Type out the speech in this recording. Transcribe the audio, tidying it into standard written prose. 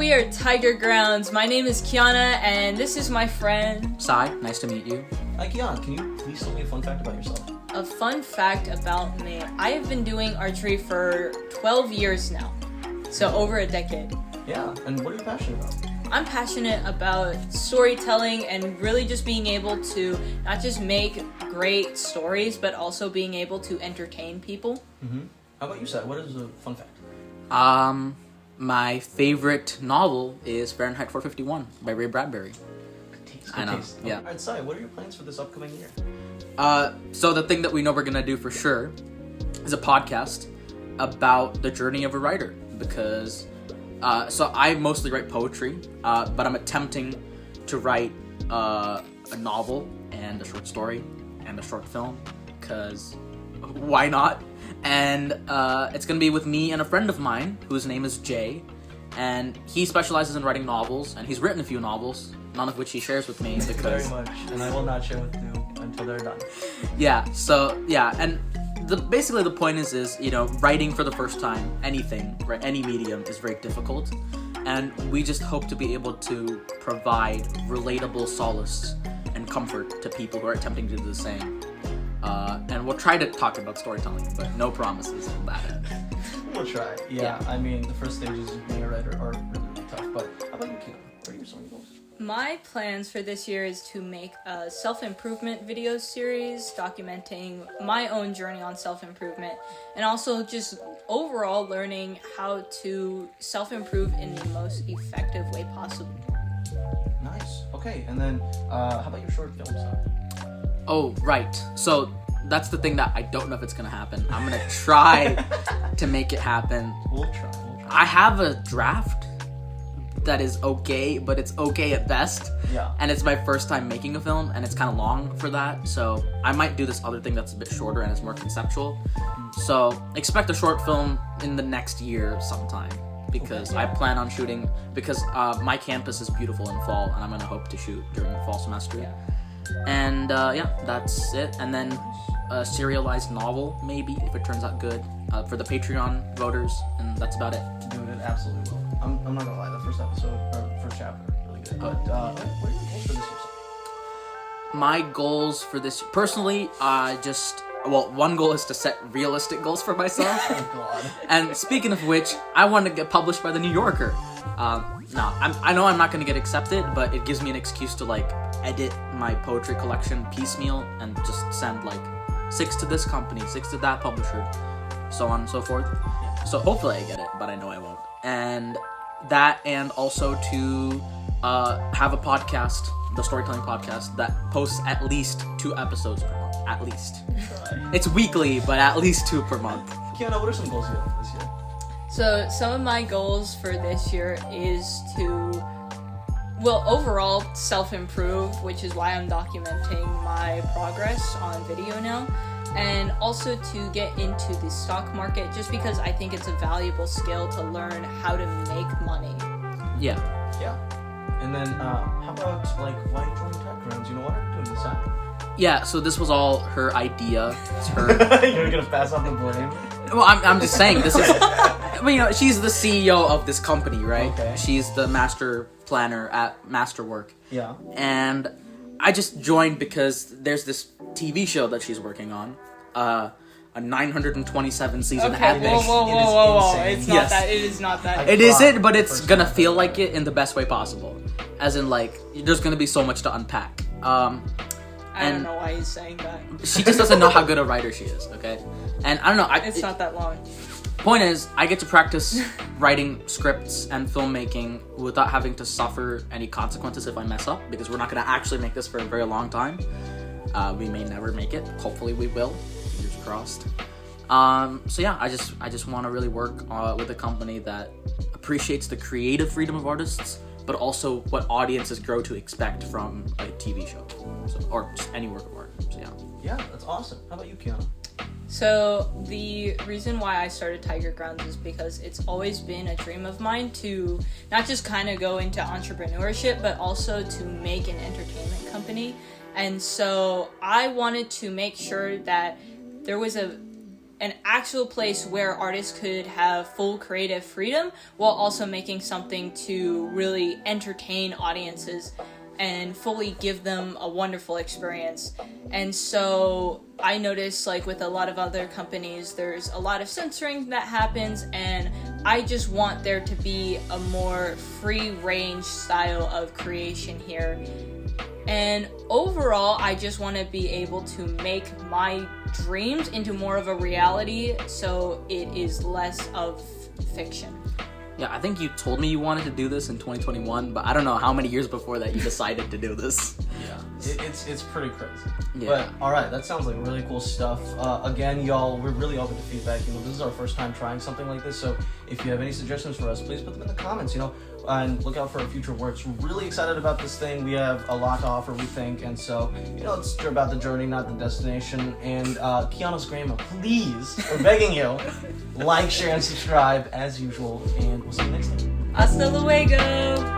we are Tiger Grounds. My name is Kiana, and this is my friend Sai. Nice to meet you. Hi, Kiana. Can you please tell me a fun fact about yourself? A fun fact about me: I have been doing archery for 12 years now, so over a decade. Yeah, and what are you passionate about? I'm passionate about storytelling and really just being able to not just make great stories, but also being able to entertain people. How about you, Sai? What is a fun fact? My favorite novel is Fahrenheit 451 by Ray Bradbury. I know, yeah. Alright, Sai, what are your plans for this upcoming year? So the thing that we know we're gonna do for sure is a podcast about the journey of a writer, because so I mostly write poetry, but I'm attempting to write a novel and a short story and a short film, because why not? And it's gonna be with me and a friend of mine whose name is Jay, and he specializes in writing novels, and he's written a few novels, none of which he shares with me because Very much, and I will not share with you until they're done. And basically the point is writing for the first time, anything, right, any medium is very difficult, and we just hope to be able to provide relatable solace and comfort to people who are attempting to do the same. And we'll try to talk about storytelling, but no promises on that end. We'll try. Yeah, I mean, the first stages of being a writer are really tough, but how about you, Kiana? What are your song goals? My plans for this year is to make a self-improvement video series documenting my own journey on self-improvement, and also just overall learning how to self-improve in the most effective way possible. Nice. Okay, and then how about your short film, Sai? Oh, right. So that's the thing that I don't know if it's gonna happen. I'm gonna try to make it happen. We'll try. I have a draft that is okay, but it's okay at best. Yeah. And it's my first time making a film, and it's kind of long for that. So I might do this other thing that's a bit shorter and it's more conceptual. So expect a short film in the next year sometime, because I plan on shooting, because my campus is beautiful in fall, and I'm gonna hope to shoot during the fall semester. Yeah. And that's it. And then a serialized novel, maybe, if it turns out good, for the Patreon voters, and that's about it. Dude, it absolutely will. I'm not gonna lie, the first chapter, really good. But what are your goals for this year? My goals for this, personally, one goal is to set realistic goals for myself. Oh God. And speaking of which, I want to get published by the New Yorker. I know I'm not going to get accepted, but it gives me an excuse to edit my poetry collection piecemeal and just send 6 to this company, 6 to that publisher, so on and so forth. So hopefully I get it, but I know I won't. And that, and also to have a podcast, the Storytelling Podcast, that posts at least 2 episodes per month. At least. It's weekly, but at least 2 per month. Kiana, what are some goals you have for this year? So some of my goals for this year is to, overall self-improve, which is why I'm documenting my progress on video now, and also to get into the stock market, just because I think it's a valuable skill to learn how to make money. Yeah. And then, how about, why join Tiger Grounds? What are you doing this time? Yeah, so this was all her idea. It's her. You're gonna pass on the blame? Well, I'm just saying, this is... she's the CEO of this company, right? Okay. She's the master planner at Masterwork. Yeah. And I just joined because there's this TV show that she's working on. A 927 season epic. Whoa. insane. It's not Yes. that. It is not that. It isn't, but it's gonna feel like it in the best way possible. As in, there's gonna be so much to unpack. I don't know why he's saying that. She just doesn't know how good a writer she is, okay? And I don't know. It's not that long. Point is, I get to practice writing scripts and filmmaking without having to suffer any consequences if I mess up, because we're not going to actually make this for a very long time. We may never make it. Hopefully we will. Fingers crossed. So yeah, I just want to really work with a company that appreciates the creative freedom of artists, but also what audiences grow to expect from a TV show, or just any work of art. So yeah. Yeah, that's awesome. How about you, Kiana? So the reason why I started Tiger Grounds is because it's always been a dream of mine to not just kind of go into entrepreneurship, but also to make an entertainment company. And so I wanted to make sure that there was a an actual place where artists could have full creative freedom while also making something to really entertain audiences and fully give them a wonderful experience. And so I notice, like with a lot of other companies, there's a lot of censoring that happens, and I just want there to be a more free range style of creation here. And overall, I just want to be able to make my dreams into more of a reality, so it is less of fiction. Yeah, I think you told me you wanted to do this in 2021, but I don't know how many years before that you decided to do this. Yeah, it's pretty crazy. Yeah. But all right, that sounds like really cool stuff. Again, y'all, we're really open to feedback. You know, this is our first time trying something like this, so if you have any suggestions for us, please put them in the comments. You know, and look out for our future works. We're really excited about this thing. We have a lot to offer, we think, and so you know, it's about the journey, not the destination. And Keanu's Grandma, please, we're begging you, like, share, and subscribe as usual. And we'll see you next time. Hasta luego!